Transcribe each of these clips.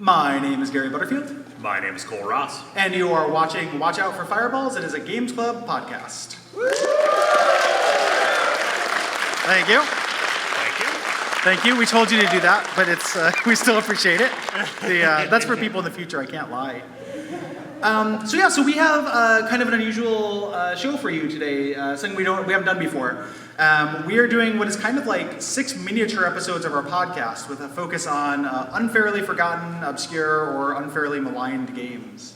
My name is Gary Butterfield. My name is Kole Ross. And you are watching Watch Out for Fireballs. It is a Games Club podcast. Thank you. Thank you. Thank you. We told you to do that, but it's we still appreciate it. That's for people in the future. I can't lie. So we have kind of an unusual show for you today. Something we haven't done before. We are doing what is kind of like 6 miniature episodes of our podcast with a focus on unfairly forgotten, obscure, or unfairly maligned games.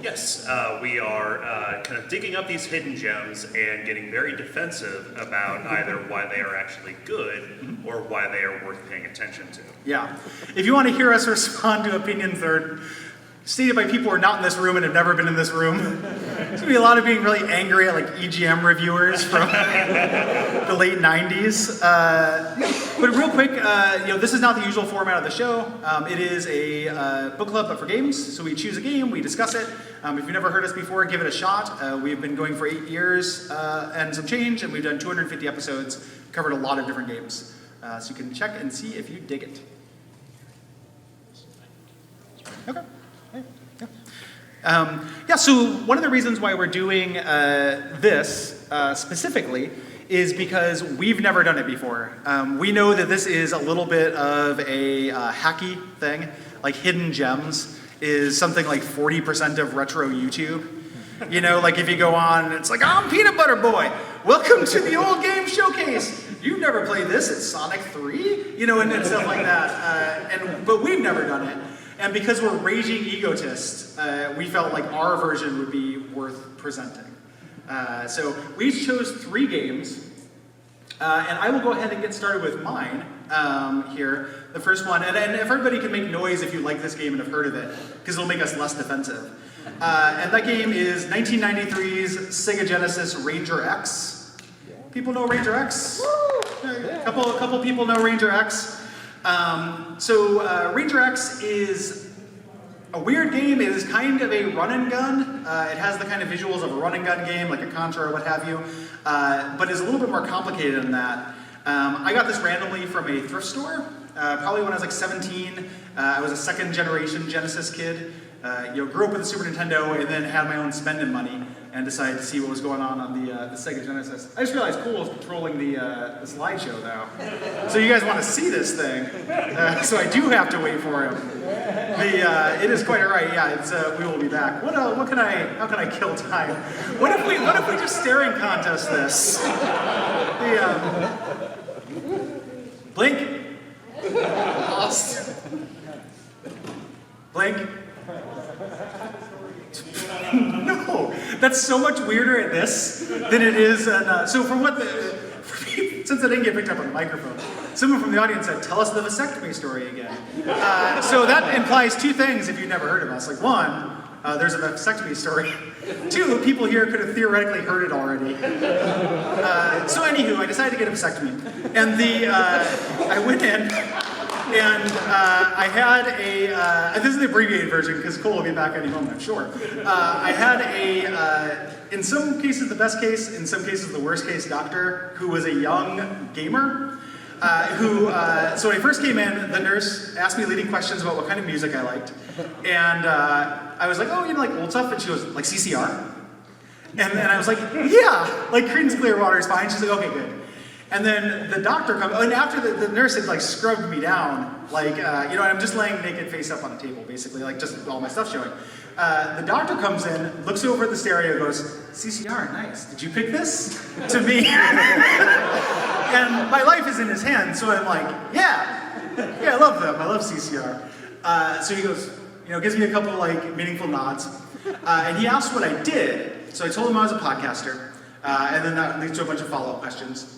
Yes, we are kind of digging up these hidden gems and getting very defensive about either why they are actually good or why they are worth paying attention to. Yeah. If you want to hear us respond to opinions that are stated by people who are not in this room and have never been in this room, there's going to be a lot of being really angry at like EGM reviewers from the late 90s. But real quick, this is not the usual format of the show. It is a book club, but for games. So we choose a game, we discuss it. If you've never heard us before, give it a shot. We've been going for 8 years and some change, and we've done 250 episodes, covered a lot of different games. So you can check and see if you dig it. Okay. So one of the reasons why we're doing this specifically is because we've never done it before. We know that this is a little bit of a hacky thing, like hidden gems is something like 40% of retro YouTube. You know, like if you go on, it's like, I'm Peanut Butter Boy. Welcome to the old game showcase. You've never played this, it's Sonic 3? You know, and stuff like that. But we've never done it. And because we're raging egotists, we felt like our version would be worth presenting. So we each chose 3 games, and I will go ahead and get started with mine here. The first one, and if everybody can make noise if you like this game and have heard of it, because it'll make us less defensive. And that game is 1993's Sega Genesis Ranger X. People know Ranger X? A couple people know Ranger X. Ranger X is a weird game. It is kind of a run and gun. It has the kind of visuals of a run and gun game, like a Contra or what have you, but is a little bit more complicated than that. I got this randomly from a thrift store, probably when I was like 17. I was a second generation Genesis kid. Grew up with the Super Nintendo and then had my own spending money and decided to see what was going on the Sega Genesis. I just realized Cole is controlling the slideshow now. So you guys want to see this thing. So I do have to wait for him. It is quite all right. Yeah, we will be back. How can I kill time? What if we just staring contest this? Blink. Lost. Blink. No, that's so much weirder at this than it is. Since I didn't get picked up on the microphone, someone from the audience said, "Tell us the vasectomy story again." So that implies 2 things if you've never heard of us. Like 1, there's a vasectomy story. 2, people here could have theoretically heard it already. So anywho, I decided to get a vasectomy, and I went in. And I had this is the abbreviated version because Cole will be back any moment, I'm sure. I had in some cases the best case, in some cases the worst case doctor who was a young gamer. So when I first came in, the nurse asked me leading questions about what kind of music I liked. And I was like, oh, like old stuff? And she was like, CCR? And then I was like, yeah, like Creedence Clearwater is fine. She's like, okay, good. And then the doctor comes, and after the nurse had like scrubbed me down, like, and I'm just laying naked face up on the table, basically, like just all my stuff showing. The doctor comes in, looks over at the stereo, goes, CCR, nice. Did you pick this? To me. And my life is in his hands, so I'm like, yeah, I love them. I love CCR. So he goes, gives me a couple like meaningful nods. And he asked what I did. So I told him I was a podcaster. And then that leads to a bunch of follow-up questions.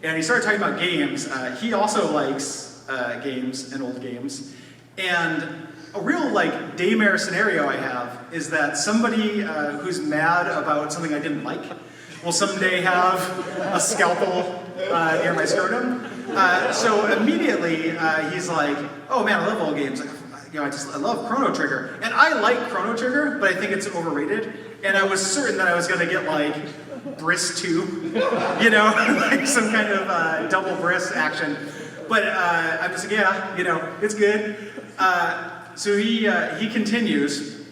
And he started talking about games. He also likes games and old games. And a real like daymare scenario I have is that somebody who's mad about something I didn't like will someday have a scalpel near my scrotum. So immediately he's like, oh man, I love old games. Like, I love Chrono Trigger. And I like Chrono Trigger, but I think it's overrated. And I was certain that I was gonna get like Briss 2, like some kind of double Briss action. But I'm just like, it's good. So he continues,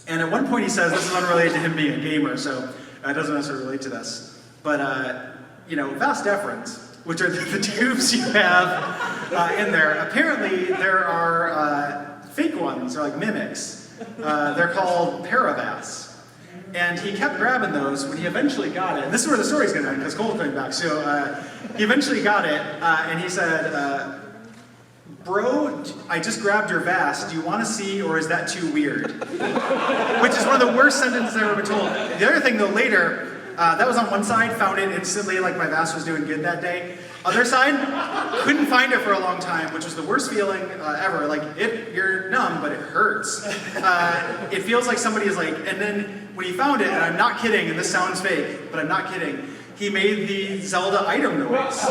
and at one point he says, this is unrelated to him being a gamer, so it doesn't necessarily relate to this, but vas deferens, which are the tubes you have in there, apparently there are fake ones, they're like mimics. They're called paravas. And he kept grabbing those when he eventually got it. And this is where the story's going to end, because Kole's coming back. So he eventually got it, and he said, bro, I just grabbed your vas. Do you want to see, or is that too weird? Which is one of the worst sentences I've ever been told. The other thing, though, later, that was on one side, found it instantly, like my vas was doing good that day. Other side, couldn't find it for a long time, which was the worst feeling ever. Like, you're numb, but it hurts. It feels like somebody is like, and then when he found it, and I'm not kidding, and this sounds fake, but I'm not kidding, he made the Zelda item noise.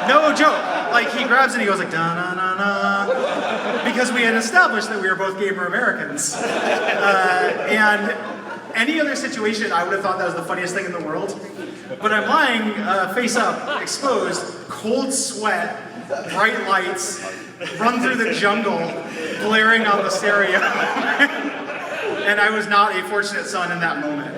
No joke. Like, he grabs it and he goes like, da-na-na-na, because we had established that we were both gamer Americans. And any other situation, I would have thought that was the funniest thing in the world. But I'm lying face up, exposed, cold sweat, bright lights, run through the jungle, glaring on the stereo. And I was not a fortunate son in that moment.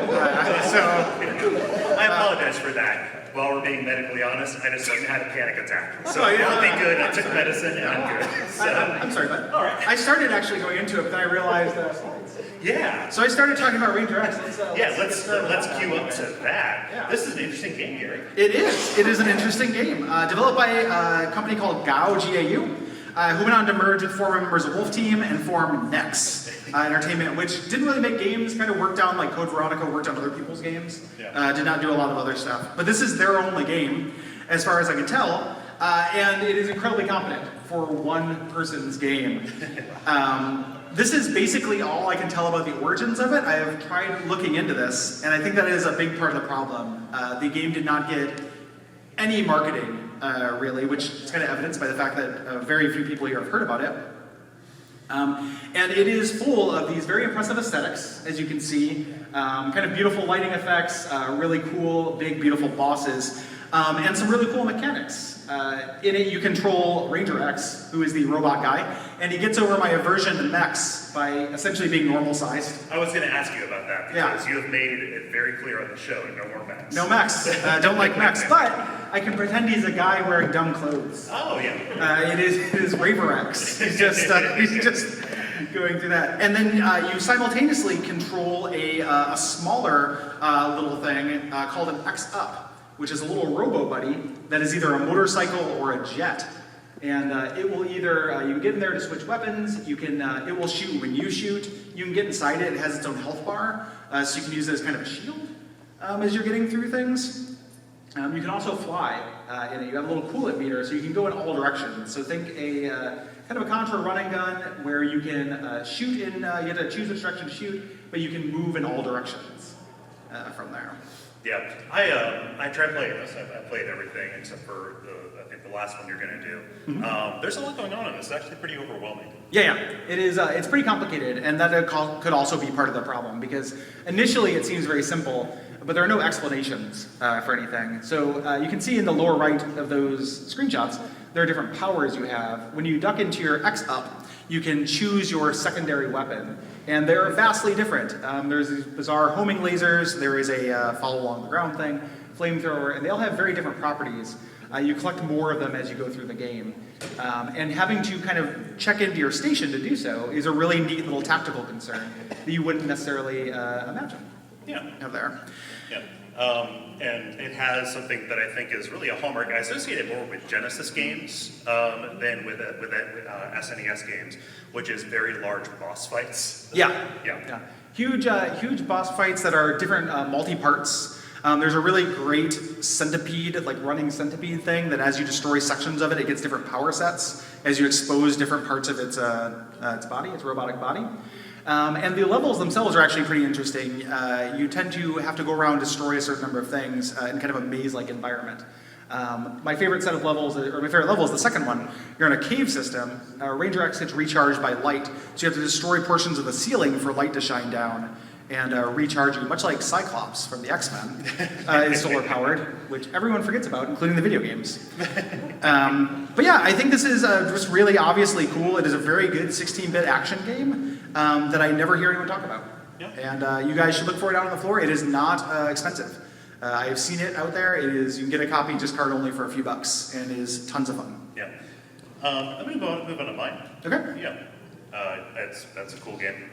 I apologize for that. While we're being medically honest, I just had a panic attack. So I'll be good. I took medicine and I'm good. So. I'm sorry, bud. All right. I started actually going into it, but then I realized yeah. So I started talking about Ranger X. Let's cue up to that. Yeah. This is an interesting game, Gary. It is. It is an interesting game. Developed by a company called GAU, G-A-U, who went on to merge with former members of Wolf Team and form Nex Entertainment, which didn't really make games, kind of worked on, like Code Veronica worked on other people's games. Yeah. Did not do a lot of other stuff. But this is their only game, as far as I can tell, and it is incredibly competent for one person's game. This is basically all I can tell about the origins of it. I have tried looking into this, and I think that is a big part of the problem. The game did not get any marketing, really, which is kind of evidenced by the fact that very few people here have heard about it. And it is full of these very impressive aesthetics, as you can see, kind of beautiful lighting effects, really cool, big, beautiful bosses, and some really cool mechanics. In it, you control Ranger X, who is the robot guy, and he gets over my aversion to mechs by essentially being normal sized. I was going to ask you about that, because you have made it very clear on the show, no more mechs. No mechs. Don't like mechs, but I can pretend he's a guy wearing dumb clothes. Oh, yeah. It is Raver X. He's just going through that. And then you simultaneously control a smaller little thing called an X-Up, which is a little robo-buddy that is either a motorcycle or a jet. And it will either, you can get in there to switch weapons, you can, it will shoot when you shoot, you can get inside it, it has its own health bar, so you can use it as kind of a shield as you're getting through things. You can also fly in it. You have a little coolant meter, so you can go in all directions. So think a kind of a Contra running gun where you can shoot in, you have to choose which direction to shoot, but you can move in all directions from there. Yeah, I tried playing this. I played everything except for I think the last one you're going to do. Mm-hmm. There's a lot going on in this. It's actually pretty overwhelming. Yeah, it is. It's pretty complicated, and that could also be part of the problem, because initially it seems very simple, but there are no explanations for anything. So you can see in the lower right of those screenshots, there are different powers you have. When you duck into your X-Up, you can choose your secondary weapon, and they're vastly different. There's these bizarre homing lasers, there is a follow along the ground thing, flamethrower, and they all have very different properties. You collect more of them as you go through the game. And having to kind of check into your station to do so is a really neat little tactical concern that you wouldn't necessarily imagine. Have there. Yeah. And it has something that I think is really a hallmark. I associate it more with Genesis games than with SNES games, which is very large boss fights. Yeah. Huge boss fights that are different multi-parts. There's a really great centipede, like running centipede thing that as you destroy sections of it, it gets different power sets as you expose different parts of its body, its robotic body. And the levels themselves are actually pretty interesting. You tend to have to go around and destroy a certain number of things in kind of a maze-like environment. My favorite set of levels, or my favorite level is the second one. You're in a cave system. Ranger X gets recharged by light, so you have to destroy portions of the ceiling for light to shine down. and recharge you, much like Cyclops from the X-Men, is solar powered, which everyone forgets about, including the video games. But yeah, I think this is just really obviously cool. It is a very good 16-bit action game that I never hear anyone talk about. Yeah. And you guys should look for it out on the floor. It is not expensive. I have seen it out there. It is, you can get a copy just card only for a few bucks, and it is tons of fun. Yeah. I'm going to move on to mine. Okay. Yeah. That's a cool game.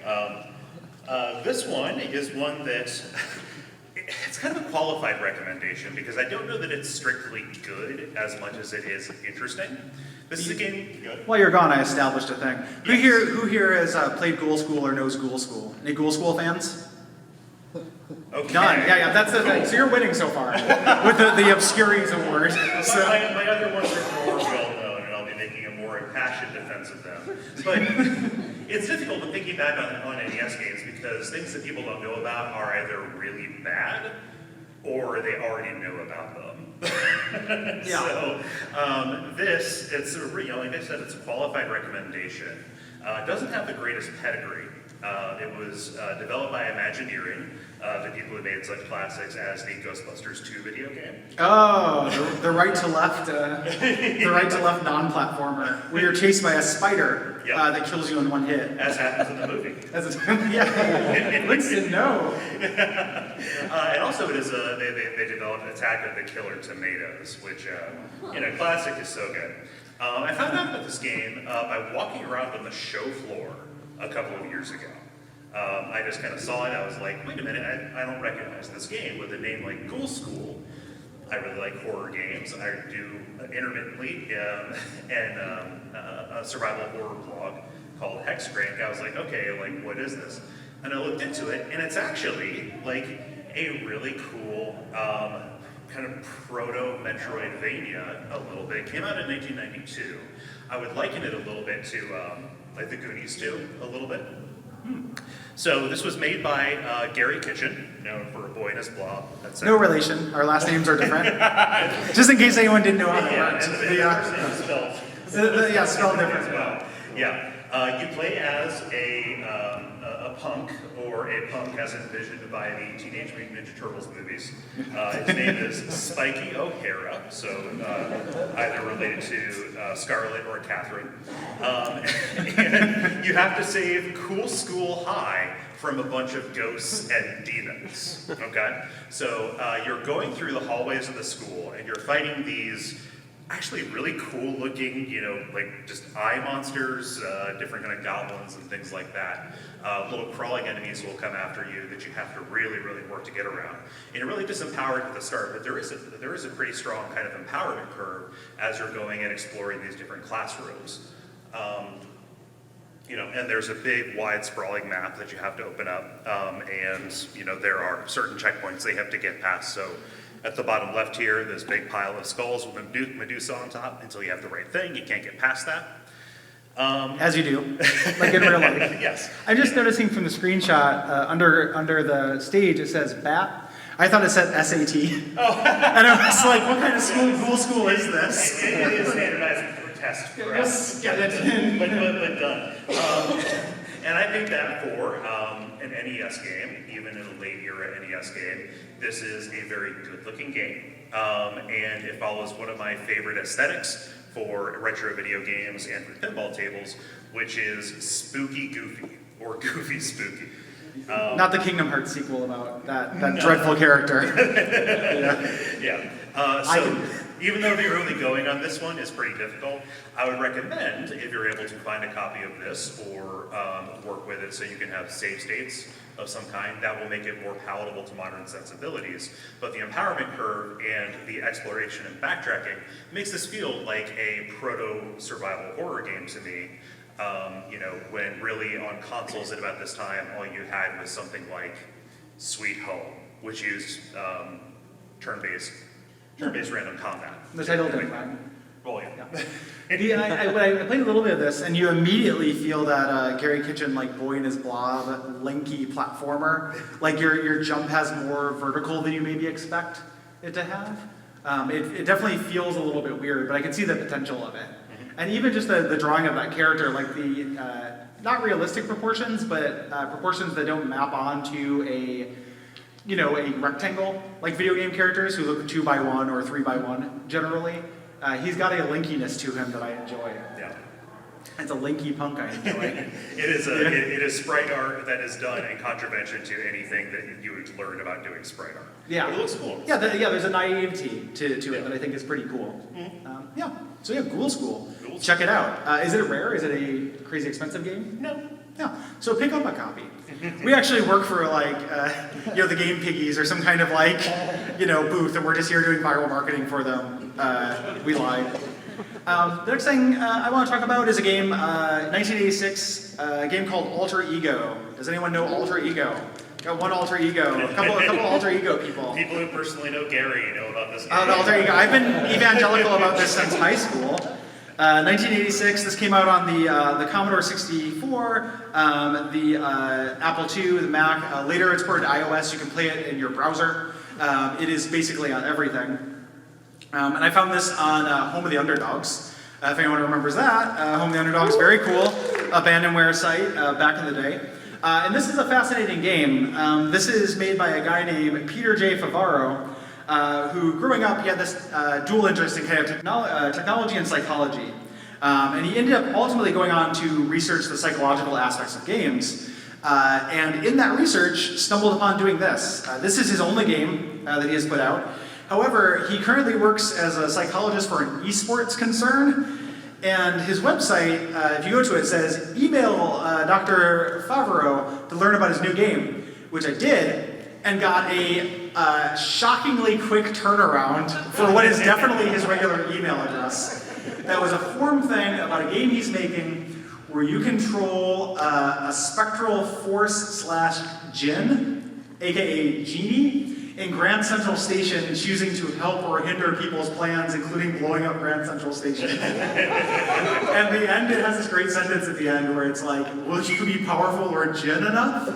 This one is one that it's kind of a qualified recommendation because I don't know that it's strictly good as much as it is interesting. This is a game. Good. While you're gone, I established a thing. Yes. Who here has played Ghoul School or knows Ghoul School? Any Ghoul School fans? Okay. None. Yeah, that's the thing. So you're winning so far with the Obscurities Award. So. My other ones are more well known, and I'll be making a more impassioned defense of them. But it's difficult when thinking back on NES games because things that people don't know about are either really bad or they already know about them. Yeah. So it's like I said, it's a qualified recommendation. It doesn't have the greatest pedigree. It was developed by Imagineering, the people who made such classics as the Ghostbusters 2 video game. Oh, the right to left, non-platformer, where you're chased by a spider that kills you in one hit. As happens in the movie. Good to know. And also, it is they developed Attack of the Killer Tomatoes, which classic is so good. I found out about this game by walking around on the show floor a couple of years ago. I just kind of saw it. I was like, wait a minute, I don't recognize this game with a name like Ghoul School. I really like horror games. I do intermittently and a survival horror blog called Hexcrank. I was like, okay, like what is this? And I looked into it, and it's actually like a really cool kind of proto-Metroidvania a little bit. It came out in 1992. I would liken it a little bit to like the Goonies too, a little bit. So this was made by Gary Kitchen, known for A Boy and His Blob. That's No relation. Our last names are different. Just in case anyone didn't know how that works. And the first name is spelled spelled different as well. Yeah. You play as a punk, or a punk as envisioned by the Teenage Mutant Ninja Turtles movies. His name is Spikey O'Hara, so either related to Scarlet or Catherine. And you have to save Cool School High from a bunch of ghosts and demons. Okay? So you're going through the hallways of the school, and you're fighting these actually really cool looking, like just eye monsters, different kind of goblins and things like that. Little crawling enemies will come after you that you have to really, really work to get around. And you're really disempowered at the start, but there is a pretty strong kind of empowerment curve as you're going and exploring these different classrooms. And there's a big, wide, sprawling map that you have to open up, and there are certain checkpoints they have to get past. So at the bottom left here, this big pile of skulls with Medusa on top. Until you have the right thing, you can't get past that. As you do, like in real life. Yes. I'm just noticing from the screenshot, under the stage, it says BAT. I thought it said SAT. Oh. And I was like, what kind of Ghoul School is this? It is standardized test for us. Get it. but done. And I think that for an NES game, even in a late era NES game, this is a very good looking game. And it follows one of my favorite aesthetics for retro video games and for pinball tables, which is spooky goofy, or goofy spooky. Not the Kingdom Hearts sequel about that dreadful character. So even though the early going on this one is pretty difficult, I would recommend, if you're able to find a copy of this or work with it so you can have save states of some kind, that will make it more palatable to modern sensibilities. But the empowerment curve and the exploration and backtracking makes this feel like a proto-survival horror game to me. When really on consoles at about this time, all you had was something like Sweet Home, which used turn-based random combat. The title didn't rhyme. Well, yeah. I played a little bit of this, and you immediately feel that Gary Kitchen, like Boy and His Blob, lanky platformer. Like your jump has more vertical than you maybe expect it to have. It definitely feels a little bit weird, but I can see the potential of it. And even just the drawing of that character, like not realistic proportions, but proportions that don't map onto a rectangle, like video game characters who look 2x1 or 3x1 generally. He's got a linkiness to him that I enjoy. Yeah. It's a linky punk I enjoy. It is sprite art that is done in contravention to anything that you would learn about doing sprite art. Yeah. It looks cool. Yeah, there's a naivety to it that I think is pretty cool. So Ghoul School. Check it out. Is it rare? Is it a crazy expensive game? No. No. So pick up a copy. We actually work for the Game Piggies or some kind of booth, and we're just here doing viral marketing for them. We lied. The next thing I want to talk about is a game, 1986, a game called Alter Ego. Does anyone know Alter Ego? Got one Alter Ego, a couple Alter Ego people. People who personally know Gary know about this game. Alter Ego. I've been evangelical about this since high school. 1986, this came out on the Commodore 64, the Apple II, the Mac. Later it's ported to iOS. You can play it in your browser. It is basically on everything. And I found this on Home of the Underdogs. If anyone remembers that, Home of the Underdogs, very cool, abandonware site back in the day. And this is a fascinating game. This is made by a guy named Peter J. Favaro, who growing up, he had this dual interest in kind of technology and psychology. And he ended up ultimately going on to research the psychological aspects of games. And in that research, stumbled upon doing this. This is his only game that he has put out. However, he currently works as a psychologist for an esports concern. And his website, if you go to it, says, email Dr. Favaro to learn about his new game, which I did, and got a shockingly quick turnaround for what is definitely his regular email address. That was a forum thing about a game he's making where you control a spectral force / djinn, aka genie, in Grand Central Station, choosing to help or hinder people's plans, including blowing up Grand Central Station. And the end, it has this great sentence at the end where it's like, will you be powerful or djinn enough?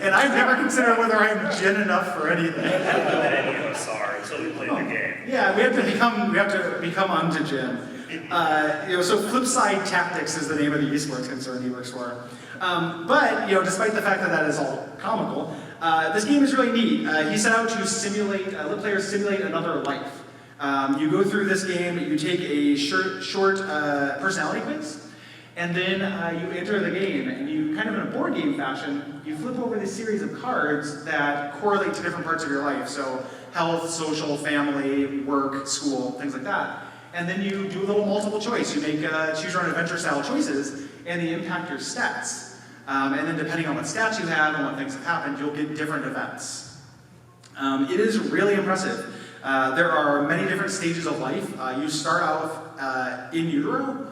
And I've never considered whether I'm djinn enough for anything. Any of us are until we play the game. Yeah, we have to become unto djinn. So Flipside Tactics is the name of the esports concern he works for. But despite the fact that that is all comical, this game is really neat. He set out to let players simulate another life. You go through this game, you take a short personality quiz, and then you enter the game, and you kind of in a board game fashion, you flip over this series of cards that correlate to different parts of your life. So health, social, family, work, school, things like that. And then you do a little multiple choice. You make choose your own adventure style choices, and they impact your stats. And then depending on what stats you have and what things have happened, you'll get different events. It is really impressive. There are many different stages of life. You start off in utero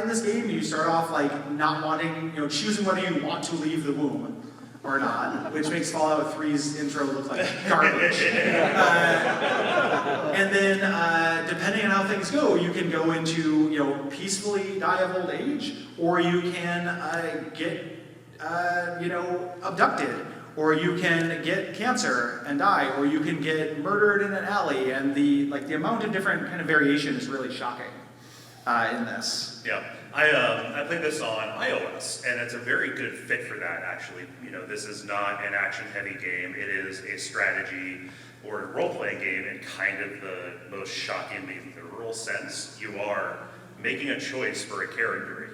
in this game. You start off not wanting, choosing whether you want to leave the womb or not, which makes Fallout 3's intro look like garbage. And then, depending on how things go, you can go into, peacefully die of old age, or you can get, abducted, or you can get cancer and die, or you can get murdered in an alley, and the amount of different kind of variation is really shocking in this. Yeah, I played this on iOS, and it's a very good fit for that, actually. This is not an action-heavy game. It is a strategy or a role-playing game in kind of the most shockingly literal sense. You are making a choice for a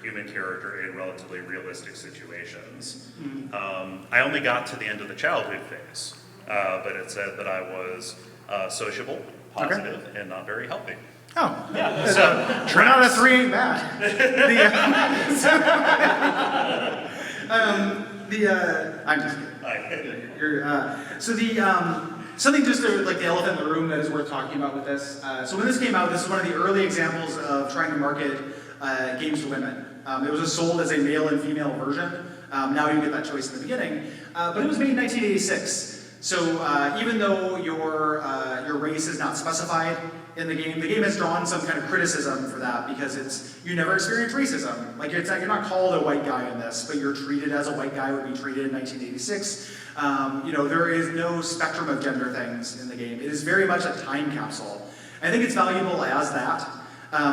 human character in relatively realistic situations. I only got to the end of the childhood phase, but it said that I was sociable, positive, and not very healthy. Oh, Yeah, so turn out a 3 ain't bad. I'm just kidding. Something just like the elephant in the room that is worth talking about with this. So when this came out, this is one of the early examples of trying to market games for women. It was sold as a male and female version. Now you get that choice in the beginning. But it was made in 1986. So even though your race is not specified in the game has drawn some kind of criticism for that because you never experience racism. You're not called a white guy in this, but you're treated as a white guy would be treated in 1986. There is no spectrum of gender things in the game. It is very much a time capsule. I think it's valuable as that.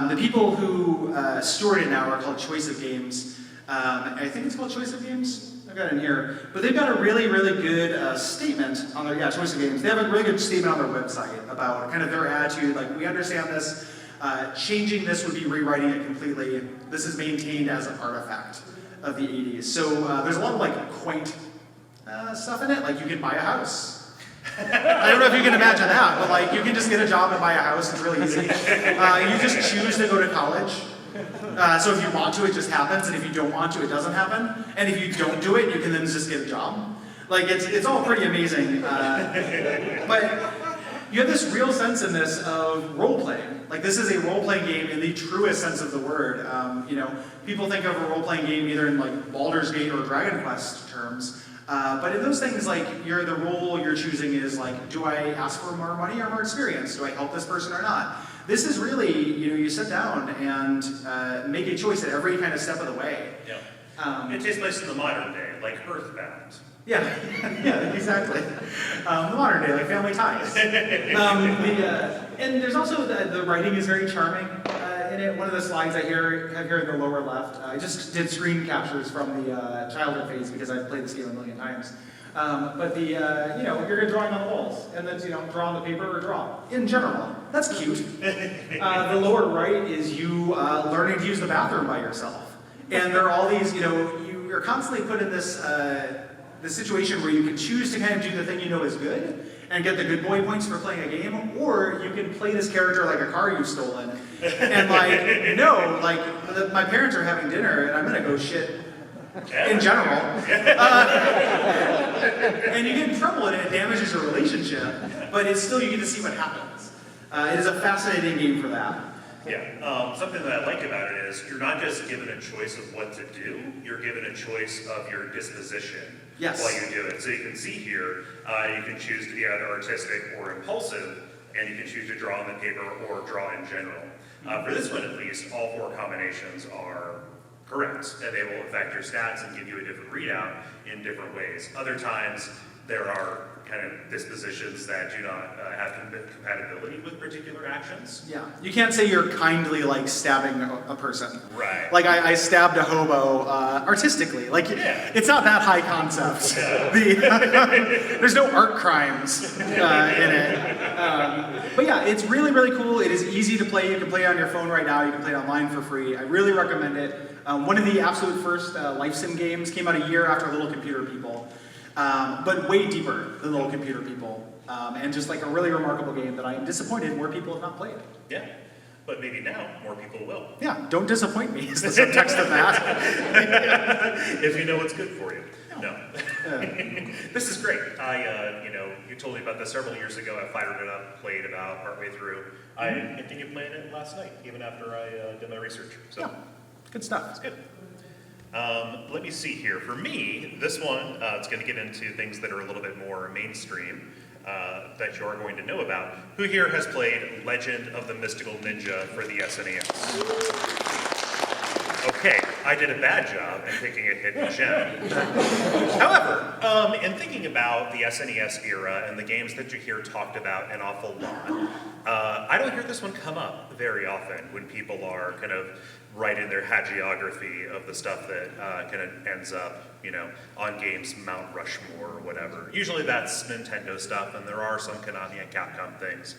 The people who steward it now are called Choice of Games. I think it's called Choice of Games. I've got it in here. But they've got a really, really good statement on their, Choice of Games. They have a really good statement on their website about kind of their attitude, like, we understand this, changing this would be rewriting it completely. This is maintained as an artifact of the 80s. So there's a lot of like quaint stuff in it, like you can buy a house. I don't know if you can imagine that, but like you can just get a job and buy a house, it's really easy. You just choose to go to college. So if you want to, it just happens, and if you don't want to, it doesn't happen. And if you don't do it, you can then just get a job. Like it's all pretty amazing. But you have this real sense in this of role-playing. Like this is a role-playing game in the truest sense of the word. People think of a role-playing game either in like Baldur's Gate or Dragon Quest terms. But in those things, like the role you're choosing is like, do I ask for more money or more experience? Do I help this person or not? This is really, you sit down and make a choice at every kind of step of the way. Yeah. It takes place in the modern day, like Earthbound. Yeah, yeah, exactly. The modern day, like Family Ties. And there's also the writing is very charming in it. One of the slides I have here in the lower left, I just did screen captures from the childhood phase because I've played this game a million times. But you're drawing on the walls, and then draw on the paper or draw. In general, that's cute. The lower right is you learning to use the bathroom by yourself, and there are all these, you're constantly put in this situation where you can choose to kind of do the thing you know is good and get the good boy points for playing a game, or you can play this character like a car you've stolen, and my parents are having dinner, and I'm gonna go shit. In general. And you get in trouble and it damages your relationship, but it's still, you get to see what happens. It is a fascinating game for that. Yeah, something that I like about it is you're not just given a choice of what to do, you're given a choice of your disposition while you do it. So you can see here, you can choose to be either artistic or impulsive, and you can choose to draw on the paper or draw in general. For this one at least, all four combinations are correct, and they will affect your stats and give you a different readout in different ways. Other times, there are kind of dispositions that do not have compatibility with particular actions. Yeah, you can't say you're kindly like stabbing a person. Right. Like I stabbed a hobo artistically. Like it's not that high concept. There's no art crimes in it. But yeah, it's really, really cool. It is easy to play. You can play it on your phone right now. You can play it online for free. I really recommend it. One of the absolute first life sim games came out a year after Little Computer People, but way deeper than Little Computer People, and just like a really remarkable game that I am disappointed more people have not played. Yeah, but maybe now more people will. Yeah, don't disappoint me is the subtext of that. If you know what's good for you. No. This is great. You told me about this several years ago. I fired it up, played about partway through. I continued playing it last night, even after I did my research. So. Yeah. Good stuff. It's good. Let me see here. For me, this one, it's going to get into things that are a little bit more mainstream that you are going to know about. Who here has played Legend of the Mystical Ninja for the SNES? Okay, I did a bad job in picking a hidden gem. However, in thinking about the SNES era and the games that you hear talked about an awful lot, I don't hear this one come up very often when people are kind of writing their hagiography of the stuff that kind of ends up, on games Mount Rushmore or whatever. Usually that's Nintendo stuff, and there are some Konami and Capcom things.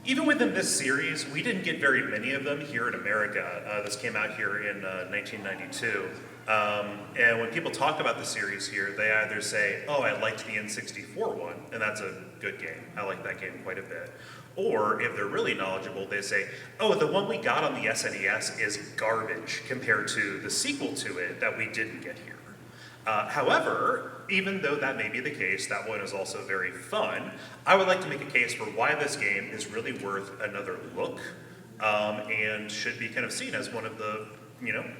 Even within this series, we didn't get very many of them here in America. This came out here in 1992. And when people talk about the series here, they either say, oh, I liked the N64 one, and that's a good game. I like that game quite a bit. Or if they're really knowledgeable, they say, oh, the one we got on the SNES is garbage compared to the sequel to it that we didn't get here. However, even though that may be the case, that one is also very fun. I would like to make a case for why this game is really worth another look, and should be kind of seen as one of the,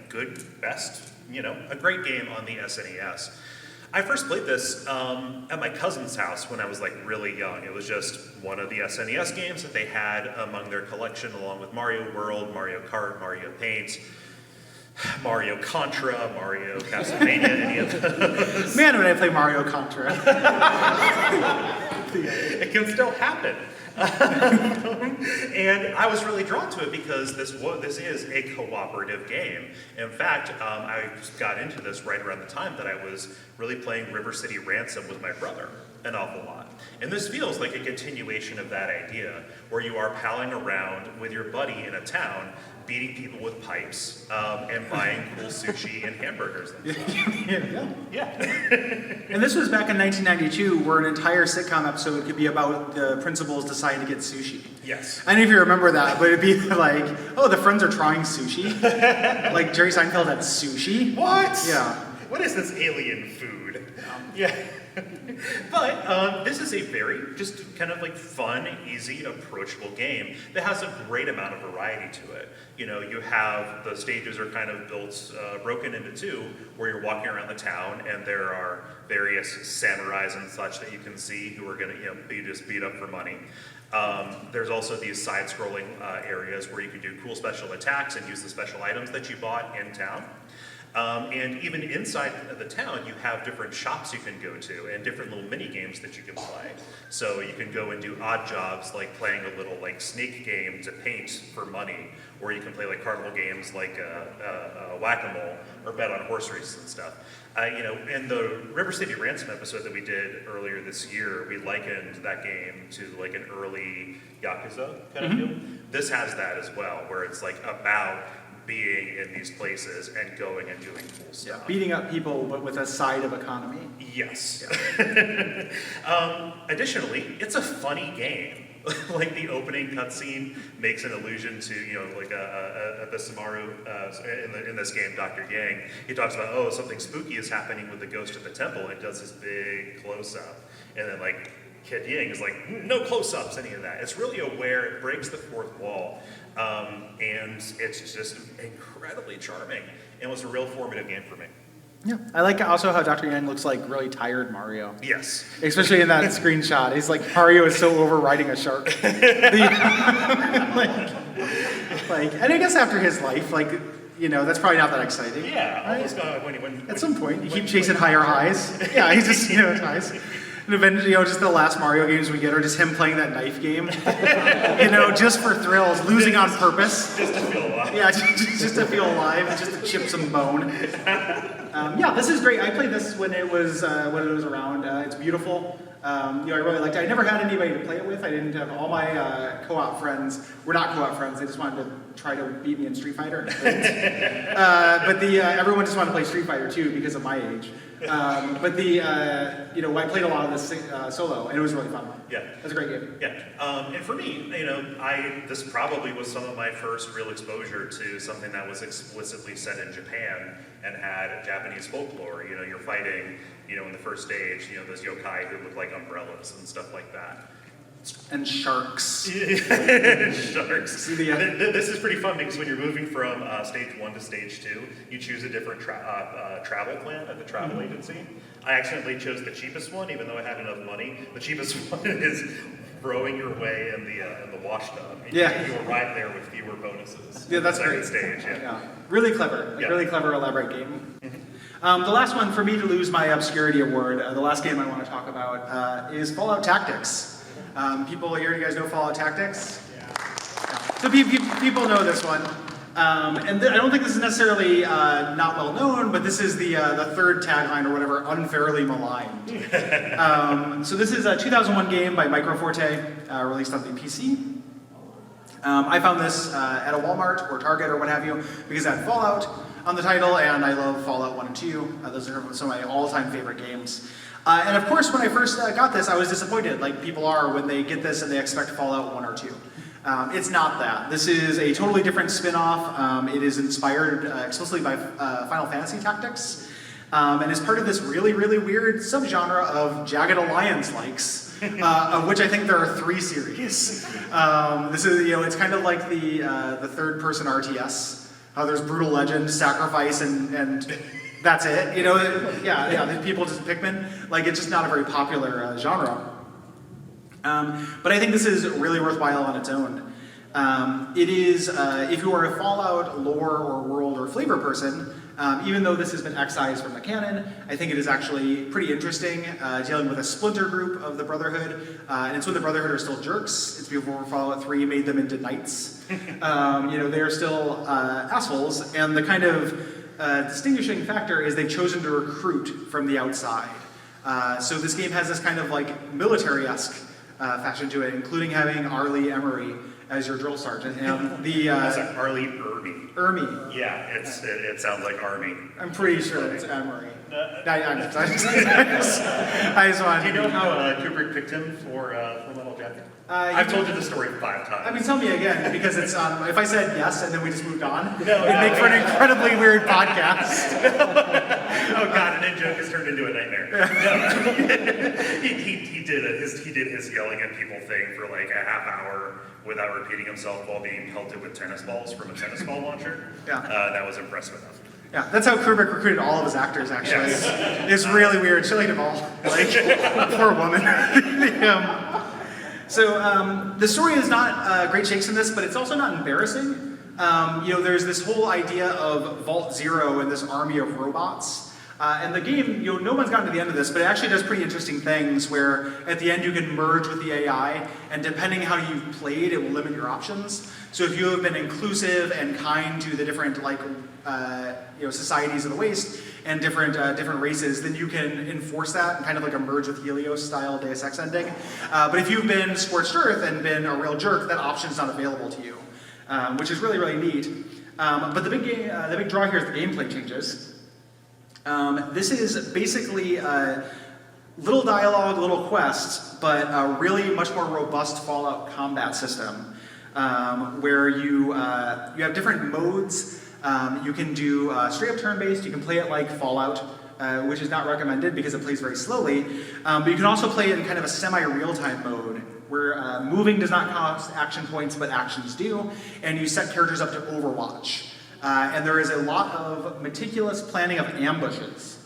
good, best, a great game on the SNES. I first played this at my cousin's house when I was really young. It was just one of the SNES games that they had among their collection, along with Mario World, Mario Kart, Mario Paint, Mario Contra, Mario Castlevania, any of those. Man, when I play Mario Contra. It can still happen. And I was really drawn to it because this is a cooperative game. In fact, I got into this right around the time that I was really playing River City Ransom with my brother an awful lot. And this feels like a continuation of that idea, where you are palling around with your buddy in a town, beating people with pipes, and buying cool sushi and hamburgers and stuff. Yeah. And this was back in 1992, where an entire sitcom episode could be about the principals deciding to get sushi. Yes. I don't know if you remember that, but it'd be like, oh, the friends are trying sushi. Like Jerry Seinfeld had sushi. What? Yeah. What is this alien food? Yeah. But this is a very just kind of like fun, easy, approachable game that has a great amount of variety to it. You know, you have the stages are kind of built, broken into two, where you're walking around the town and there are various samurais and such that you can see who are going to, be just beat up for money. There's also these side-scrolling areas where you can do cool special attacks and use the special items that you bought in town. And even inside the town, you have different shops you can go to and different little mini games that you can play. So you can go and do odd jobs like playing a little like snake game to paint for money, or you can play like carnival games like whack-a-mole or bet on horse races and stuff. In the River City Ransom episode that we did earlier this year, we likened that game to like an early Yakuza kind of feel. This has that as well, where it's like about being in these places and going and doing cool stuff. Beating up people, but with a side of economy. Yes. Additionally, it's a funny game. Like the opening cutscene makes an allusion to, Episamaru in this game, Dr. Yang. He talks about, something spooky is happening with the ghost of the temple, and does this big close-up. And then, like, Kid Yang is like, no close-ups, any of that. It's really aware, it breaks the fourth wall, and it's just incredibly charming. And was a real formative game for me. Yeah, I like also how Dr. Yang looks like really tired Mario. Yes. Especially in that screenshot. He's like, Mario is so over riding a shark. And I guess after his life, that's probably not that exciting. Yeah, right? almost when at some point, you keep chasing higher highs. Yeah, he's just, highs. And eventually, just the last Mario games we get are just him playing that knife game. Just for thrills, losing on purpose. Just to feel alive. Yeah, just to feel alive, just to chip some bone. This is great. I played this when it was around. It's beautiful. I really liked it. I never had anybody to play it with. I didn't have all my co-op friends were not co-op friends. They just wanted to try to beat me in Street Fighter. But everyone just wanted to play Street Fighter too because of my age. I played a lot of this solo, and it was really fun. Yeah, it was a great game. Yeah, and for me, this probably was some of my first real exposure to something that was explicitly set in Japan and had Japanese folklore. You're fighting, in the first stage, those yokai who look like umbrellas and stuff like that. And sharks. Sharks. This is pretty fun because when you're moving from stage 1 to stage 2, you choose a different travel plan at the travel agency. I accidentally chose the cheapest one, even though I had enough money. The cheapest one is rowing your way in the wash tub. And you arrive there with fewer bonuses. Yeah, that's second great. Stage. Yeah. Really clever. Really clever, elaborate game. The last one for me to lose my obscurity award, the last game I want to talk about is Fallout Tactics. People here, you guys know Fallout Tactics? Yeah. So people know this one. I don't think this is necessarily not well known, but this is the third tagline or whatever, unfairly maligned. So this is a 2001 game by Microforte, released on the PC. I found this at a Walmart or Target or what have you, because it had Fallout on the title, and I love Fallout 1 and 2. Those are some of my all-time favorite games. And of course, when I first got this, I was disappointed, like people are when they get this and they expect Fallout 1 or 2. It's not that. This is a totally different spin-off. It is inspired explicitly by Final Fantasy Tactics, and is part of this really, really weird subgenre of Jagged Alliance likes, of which I think there are 3 series. This is, it's kind of like the third-person RTS. How there's Brutal Legend, Sacrifice, and that's it. The people just Pikmin. It's just not a very popular genre. But I think this is really worthwhile on its own. It is, if you are a Fallout lore or world or flavor person, even though this has been excised from the canon, I think it is actually pretty interesting, dealing with a splinter group of the Brotherhood, and it's when the Brotherhood are still jerks. It's before Fallout 3 made them into knights. They're still assholes, and the kind of distinguishing factor is they've chosen to recruit from the outside. So this game has this kind of like military-esque fashion to it, including having Arlie Emery as your drill sergeant. And It's like Arlie Ermy. Ermy. Yeah, it sounds like Army. I'm pretty sure it's Emery. I just wanted Do you know how Kubrick picked him for Metal Jacket? I've told you the story 5 times. I mean, tell me again, because it's if I said yes and then we just moved on, it'd No, make for an incredibly weird podcast. Oh god, and then joke has turned into a nightmare. No. he did his yelling at people thing for like a half hour without repeating himself while being pelted with tennis balls from a tennis ball launcher. Yeah. That was impressive enough. Yeah, that's how Kubrick recruited all of his actors, actually. Yes. It's really weird. Shelley Duvall, like, poor woman. The story is not great shakes in this, but it's also not embarrassing. There's this whole idea of Vault Zero and this army of robots. And the game, no one's gotten to the end of this, but it actually does pretty interesting things where at the end you can merge with the AI, and depending how you've played, it will limit your options. So if you have been inclusive and kind to the different societies of the waste and different races, then you can enforce that and kind of like a merge with Helios style Deus Ex ending. But if you've been scorched earth and been a real jerk, that option's not available to you, which is really, really neat. But the big draw here is the gameplay changes. This is basically little dialogue, little quests, but a really much more robust Fallout combat system, where you have different modes. You can do straight up turn-based. You can play it like Fallout, which is not recommended because it plays very slowly. But you can also play it in kind of a semi-real-time mode, where moving does not cost action points, but actions do, and you set characters up to Overwatch. And there is a lot of meticulous planning of ambushes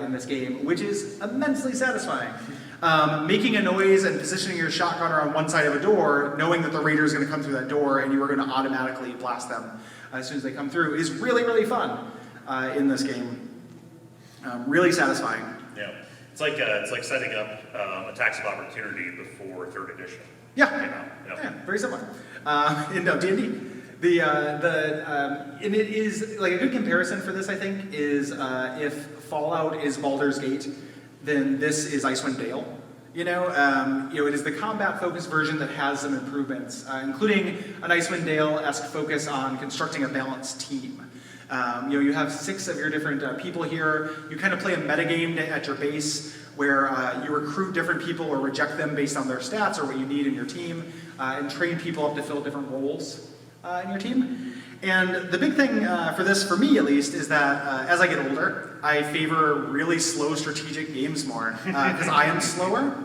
in this game, which is immensely satisfying. Making a noise and positioning your shotgunner on one side of a door, knowing that the raider is going to come through that door and you are going to automatically blast them as soon as they come through, is really, really fun in this game. Really satisfying. Yeah, it's like setting up attacks of opportunity before 3rd edition. Yeah, yeah, very similar. In D&D. And it is, like, a good comparison for this, I think, is if Fallout is Baldur's Gate, then this is Icewind Dale. It is the combat-focused version that has some improvements, including an Icewind Dale-esque focus on constructing a balanced team. You have 6 of your different people here. You kind of play a metagame at your base where you recruit different people or reject them based on their stats or what you need in your team, and train people up to fill different roles in your team. And the big thing for this, for me at least, is that as I get older, I favor really slow strategic games more, because I am slower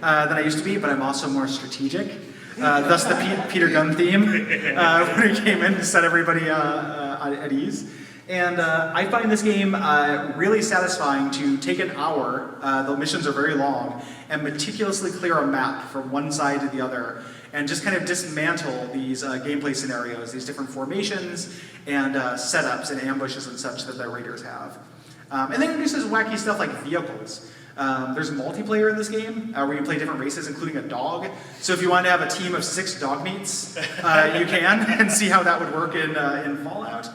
than I used to be, but I'm also more strategic. Thus the Peter Gunn theme when he came in to set everybody at ease. And I find this game really satisfying to take an hour, the missions are very long, and meticulously clear a map from one side to the other, and just kind of dismantle these gameplay scenarios, these different formations and setups and ambushes and such that the raiders have. And then it introduces wacky stuff like vehicles. There's multiplayer in this game where you play different races, including a dog. So if you want to have a team of 6 dog meets, you can, and see how that would work in Fallout.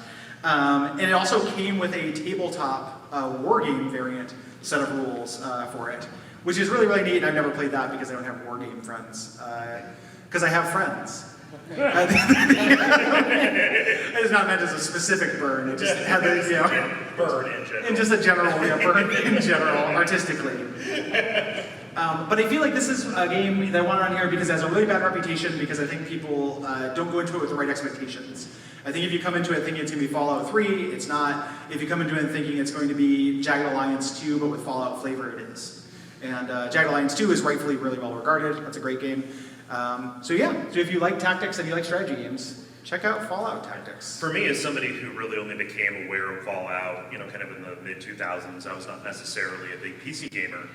And it also came with a tabletop wargame variant set of rules for it, which is really, really neat. And I've never played that because I don't have wargame friends. Because I have friends. It is not meant as a specific burn. It just had the, burn in general. And just a general, burn in general, artistically. But I feel like this is a game that I want on here because it has a really bad reputation because I think people don't go into it with the right expectations. I think if you come into it thinking it's going to be Fallout 3, it's not. If you come into it thinking it's going to be Jagged Alliance 2, but with Fallout flavor, it is. And Jagged Alliance 2 is rightfully really well regarded. That's a great game. So if you like tactics and you like strategy games, check out Fallout Tactics. For me, as somebody who really only became aware of Fallout, kind of in the mid-2000s, I was not necessarily a big PC gamer,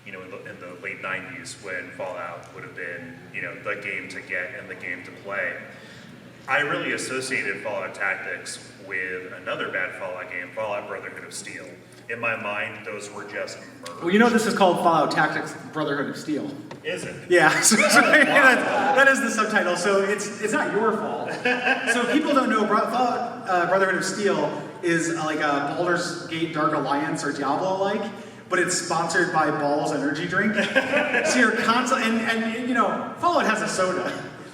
in the late 90s when Fallout would have been, the game to get and the game to play. I really associated Fallout Tactics with another bad Fallout game, Fallout Brotherhood of Steel. In my mind, those were just merged. Well, you know this is called Fallout Tactics Brotherhood of Steel. Is it? Yeah, so that is the subtitle, so it's not your fault. So people don't know, Fallout Brotherhood of Steel is like a Baldur's Gate Dark Alliance or Diablo-like, but it's sponsored by Ball's energy drink. So you're constantly, and you know, Fallout has a soda.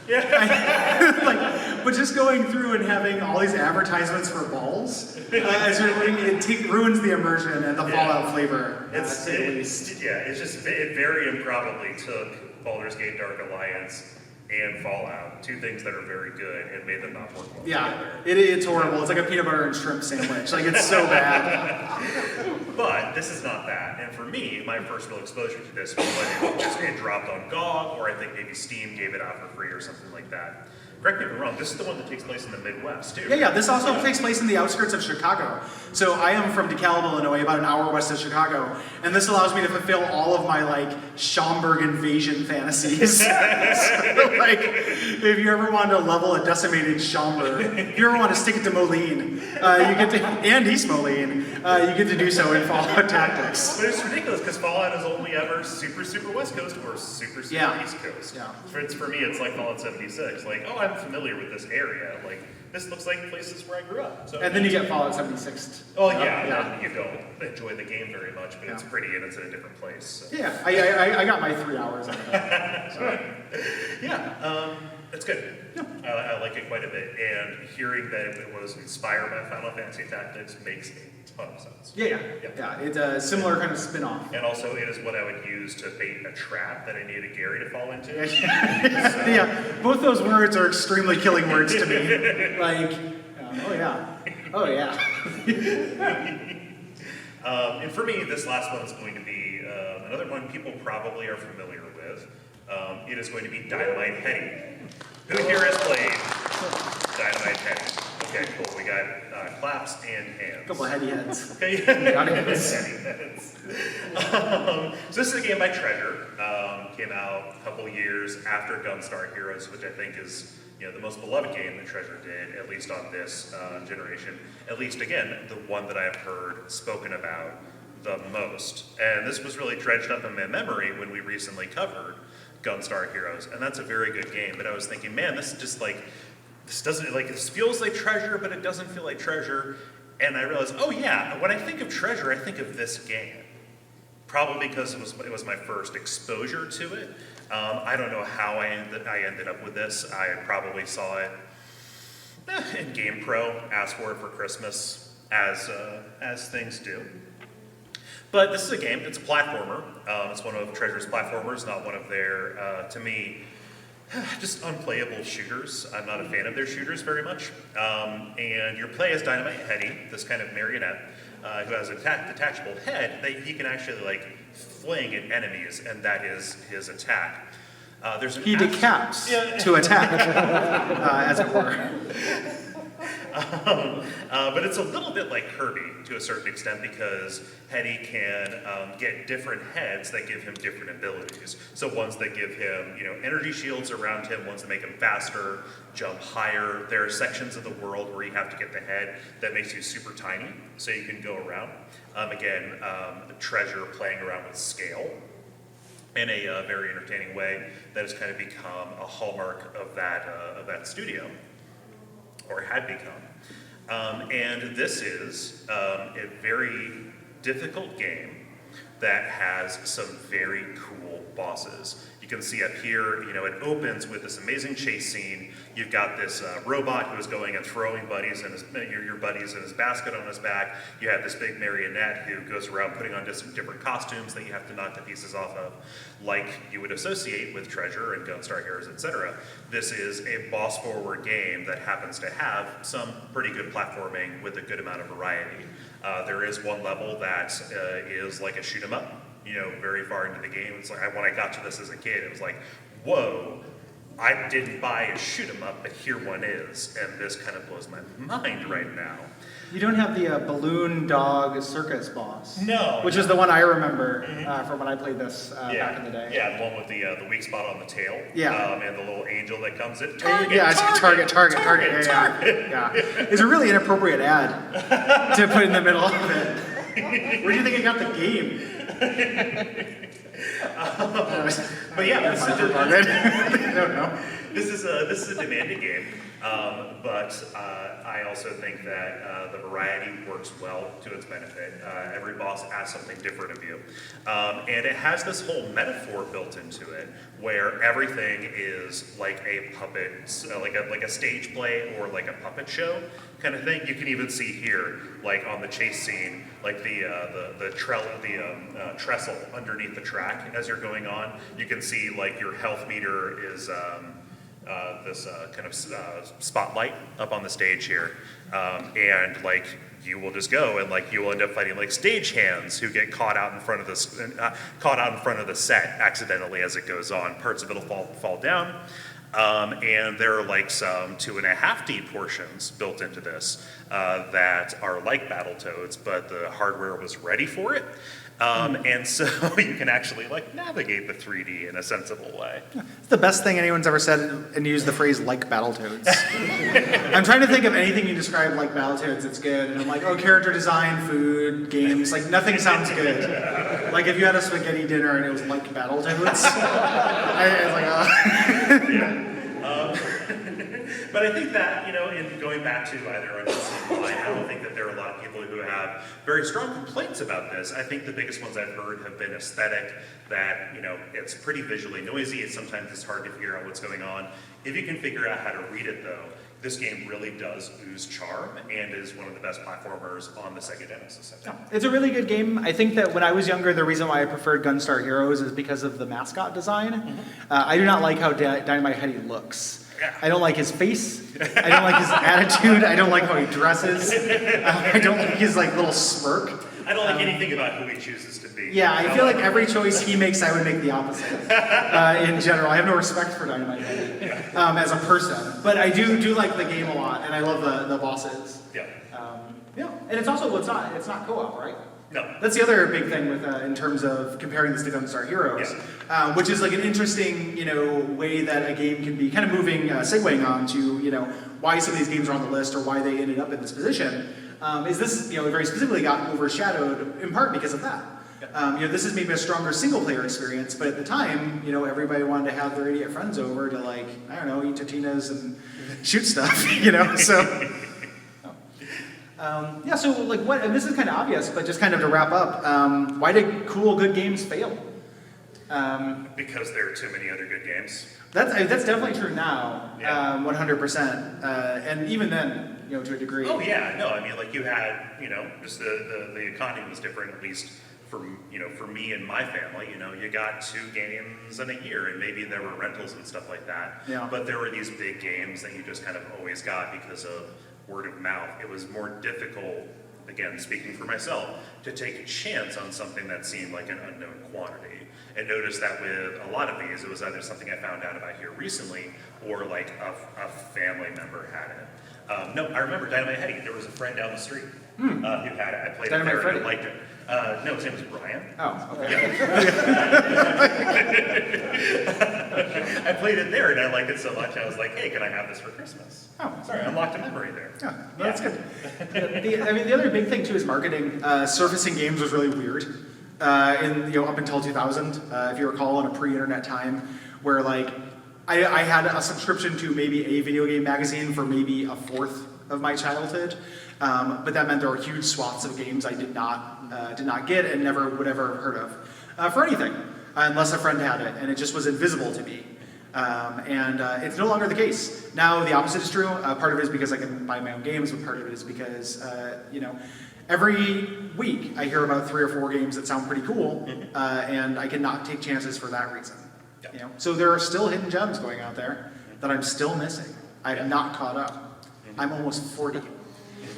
Yeah. But just going through and having all these advertisements for balls as you're playing, it ruins the immersion and the Fallout flavor. It just it very improbably took Baldur's Gate Dark Alliance and Fallout, two things that are very good, and made them not work well together. It's horrible. It's like a peanut butter and shrimp sandwich. Like, it's so bad. But this is not that. And for me, my first real exposure to this was when it dropped on GOG, or I think maybe Steam gave it out for free or something like that. Correct me if I'm wrong, this is the one that takes place in the Midwest, too. Yeah, this also takes place in the outskirts of Chicago. So I am from DeKalb, Illinois, about an hour west of Chicago, and this allows me to fulfill all of my, like, Schaumburg invasion fantasies. So, like, if you ever wanted to level a decimated Schaumburg, if you ever want to stick it to Moline, you get to, and East Moline, you get to do so in Fallout Tactics. But it's ridiculous, because Fallout is only ever super, super West Coast or super, super East Coast. Yeah. For me, it's like Fallout 76. Like, oh, I'm familiar with this area. Like, this looks like places where I grew up. So, and then you get Fallout 76. Oh, yeah. You don't enjoy the game very much, but it's pretty and it's in a different place. So. Yeah, I got my 3 hours out of it. So. It's good. Yeah. I like it quite a bit, and hearing that it was inspired by Final Fantasy Tactics makes a ton of sense. Yeah. It's a similar kind of spin-off. And also, it is what I would use to bait a trap that I needed Gary to fall into. Yeah, both those words are extremely killing words to me. Like, oh yeah. And for me, this last one is going to be another one people probably are familiar with. It is going to be Dynamite Headdy. Who here has played Dynamite Headdy? Okay, cool. We got claps and hands. A couple of heady heads. Okay. Got heads. Heady heads. So this is a game by Treasure. Came out a couple years after Gunstar Heroes, which I think is the most beloved game that Treasure did, at least on this generation. At least, again, the one that I've heard spoken about the most. And this was really dredged up in my memory when we recently covered Gunstar Heroes, and that's a very good game. But I was thinking, man, this is just like, this feels like Treasure, but it doesn't feel like Treasure. And I realized, oh yeah, when I think of Treasure, I think of this game. Probably because it was my first exposure to it. I don't know how I ended up with this. I probably saw it in GamePro, asked for it for Christmas, as things do. But this is a game, it's a platformer. It's one of Treasure's platformers, not one of their, to me, just unplayable shooters. I'm not a fan of their shooters very much. And your play as Dynamite Headdy, this kind of marionette, who has a detachable head that he can actually fling at enemies, and that is his attack. He decaps to attack, as it were. But it's a little bit like Kirby to a certain extent, because Headdy can get different heads that give him different abilities. So ones that give him, energy shields around him, ones that make him faster, jump higher. There are sections of the world where you have to get the head that makes you super tiny, so you can go around. Treasure playing around with scale in a very entertaining way that has kind of become a hallmark of that studio, or had become. And this is a very difficult game that has some very cool bosses. You can see up here, it opens with this amazing chase scene. You've got this robot who is going and throwing buddies and your buddies in his basket on his back. You have this big marionette who goes around putting on different costumes that you have to knock the pieces off of, like you would associate with Treasure and Gunstar Heroes, etc. This is a boss-forward game that happens to have some pretty good platforming with a good amount of variety. There is one level that is like a shoot 'em up. Very far into the game. It's like when I got to this as a kid, it was like, whoa, I didn't buy a shoot 'em up, but here one is, and this kind of blows my mind right now. You don't have the balloon dog circus boss. No. Which is the one I remember from when I played this back in the day. Yeah, the one with the weak spot on the tail. Yeah. And the little angel that comes in. Yeah, it's target. Yeah. It's a really inappropriate ad to put in the middle of it. Where do you think I got the game? But yeah, I don't know. this is a demanding game, but I also think that the variety works well to its benefit. Every boss asks something different of you, and it has this whole metaphor built into it, where everything is like a puppet, like a stage play or like a puppet show kind of thing. You can even see here, like on the chase scene, like the trestle underneath the track as you're going on. You can see like your health meter is this kind of spotlight up on the stage here, and like you will just go and like you will end up fighting like stagehands who get caught out in front of the set accidentally as it goes on. Parts of it'll fall down. And there are like some 2.5D portions built into this that are like Battletoads, but the hardware was ready for it. And so you can actually like navigate the 3D in a sensible way. It's the best thing anyone's ever said and used the phrase like Battletoads. I'm trying to think of anything you describe like Battletoads that's good, and I'm like, oh, character design, food, games, like nothing sounds good. Like if you had a spaghetti dinner and it was like Battletoads, I was like, oh. Yeah. But I think that, in going back to either Unreasonable, I don't think that there are a lot of people who have very strong complaints about this. I think the biggest ones I've heard have been aesthetic, that, it's pretty visually noisy, sometimes it's hard to figure out what's going on. If you can figure out how to read it though, this game really does ooze charm and is one of the best platformers on the Sega Genesis. It's a really good game. I think that when I was younger, the reason why I preferred Gunstar Heroes is because of the mascot design. I do not like how Dynamite Headdy looks. Yeah. I don't like his face. I don't like his attitude. I don't like how he dresses. I don't like his like little smirk. I don't like anything about who he chooses to be. Yeah, I feel like every choice he makes, I would make the opposite. In general, I have no respect for Dynamite Headdy as a person, but I do like the game a lot, and I love the bosses. Yeah. And it's also it's not co-op, right? No. That's the other big thing with in terms of comparing this to Gunstar Heroes, which is like an interesting way that a game can be kind of moving, segueing on to why some of these games are on the list or why they ended up in this position. Is this very specifically got overshadowed in part because of that. This is maybe a stronger single player experience, but at the time, everybody wanted to have their idiot friends over to like, I don't know, eat totinas and shoot stuff, so. So like what, and this is kind of obvious, but just kind of to wrap up, why did cool, good games fail? Because there are too many other good games. That's definitely true now, 100%, and even then, to a degree. Oh yeah, no, I mean like you had, just the economy was different, at least for me and my family. You got 2 games in a year, and maybe there were rentals and stuff like that. Yeah. But there were these big games that you just kind of always got because of word of mouth. It was more difficult, again, speaking for myself, to take a chance on something that seemed like an unknown quantity. And notice that with a lot of these, it was either something I found out about here recently, or like a family member had it. No, I remember Dynamite Headdy. There was a friend down the street who had it. I played Dynamite it there Freddy. and I liked it. No, his name was Brian. Oh, okay. I played it there and I liked it so much, I was like, hey, can I have this for Christmas? Oh, Sorry, I unlocked a memory there. That's good. The other big thing too is marketing. Surfacing games was really weird. Up until 2000, if you recall, in a pre-internet time, where like I had a subscription to maybe a video game magazine for maybe a fourth of my childhood, but that meant there were huge swaths of games I did not get and never would ever have heard of for anything, unless a friend had it, and it just was invisible to me. It's no longer the case. Now the opposite is true. Part of it is because I can buy my own games, but part of it is because every week I hear about 3 or 4 games that sound pretty cool, and I cannot take chances for that reason. So there are still hidden gems going out there that I'm still missing. I have not caught up. I'm almost 40. So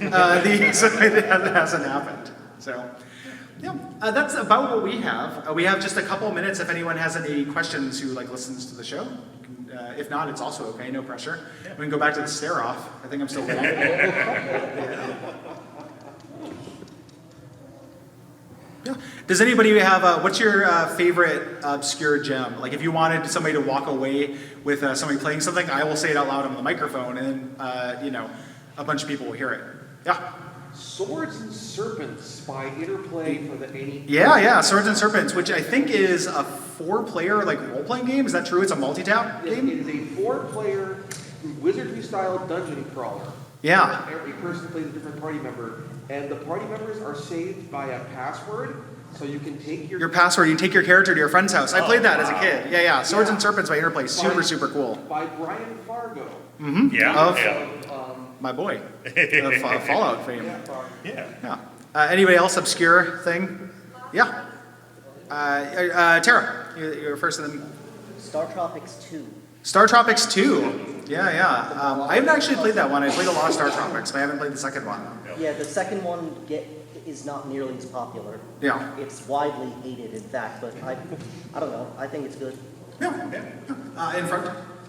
it hasn't happened. So that's about what we have. We have just a couple minutes if anyone has any questions who listens to the show. You can And if not, it's also okay, no pressure. We can go back to the stare off. I think I'm still good. Yeah. Does anybody have, what's your favorite obscure gem? Like if you wanted somebody to walk away with somebody playing something, I will say it out loud on the microphone and you know, a bunch of people will hear it. Yeah. Swords and Serpents by Interplay for the NES. Yeah, Swords and Serpents, which I think is a 4-player like role-playing game. Is that true? It's a multi-tap game? It is a 4-player wizardry-style dungeon crawler. Yeah. Every person plays a different party member, and the party members are saved by a password, so you can take your password, you take your character to your friend's house. I played that as a kid. Yeah. Swords and Serpents by Interplay, super cool. By Brian Fargo. Mm-hmm. Yeah. My boy, Fallout fame. Yeah. Anybody else obscure thing? Yeah. Tara, you're first. And then Star Tropics 2. Star Tropics 2. Yeah. I haven't actually played that one. I played a lot of Star Tropics, but I haven't played the second one. Yeah, the second one is not nearly as popular. Yeah. It's widely hated, in fact, but I don't know. I think it's good. Yeah. In front.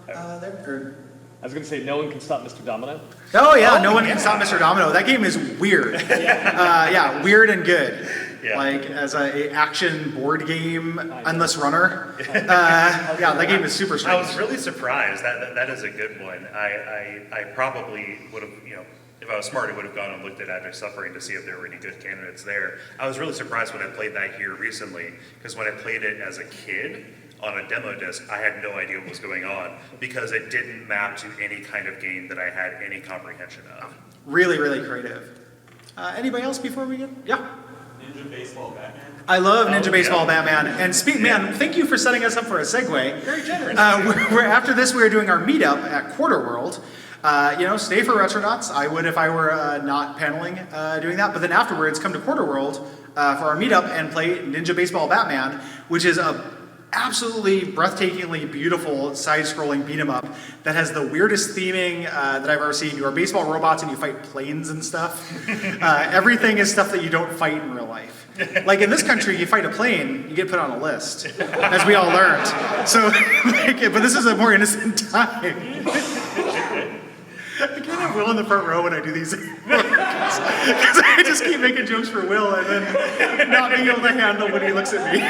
There. I was going to say, no one can stop Mr. Domino. Oh yeah, no one can stop Mr. Domino. That game is weird. Weird and good. Yeah. Like as a action board game, endless runner. That game is super strange. I was really surprised. That is a good one. I probably would have, you know, if I was smart, I would have gone and looked at Abject Suffering to see if there were any good candidates there. I was really surprised when I played that here recently, because when I played it as a kid on a demo disc, I had no idea what was going on, because it didn't map to any kind of game that I had any comprehension of. Really creative. Anybody else before we get? Yeah. Ninja Baseball Batman. I love Ninja Baseball Batman. And man, thank you for setting us up for a segue. Very generous. After this, we're doing our meetup at Quarter World. Stay for Retronauts. I would if I were not paneling doing that. But then afterwards, come to Quarter World for our meetup and play Ninja Baseball Batman, which is a absolutely breathtakingly beautiful side-scrolling beat 'em up that has the weirdest theming that I've ever seen. You are baseball robots and you fight planes and stuff. Everything is stuff that you don't fight in real life. Like in this country, you fight a plane, you get put on a list, as we all learned. So, but this is a more innocent time. I can't have Will in the front row when I do these because I just keep making jokes for Will and then not being able to handle when he looks at me.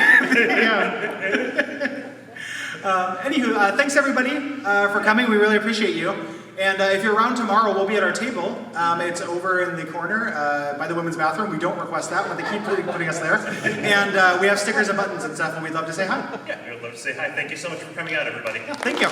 Anywho, thanks everybody for coming. We really appreciate you. And if you're around tomorrow, we'll be at our table. It's over in the corner by the women's bathroom. We don't request that, but they keep putting us there. And we have stickers and buttons and stuff, and we'd love to say hi. Yeah, we would love to say hi. Thank you so much for coming out, everybody. Yeah, thank you.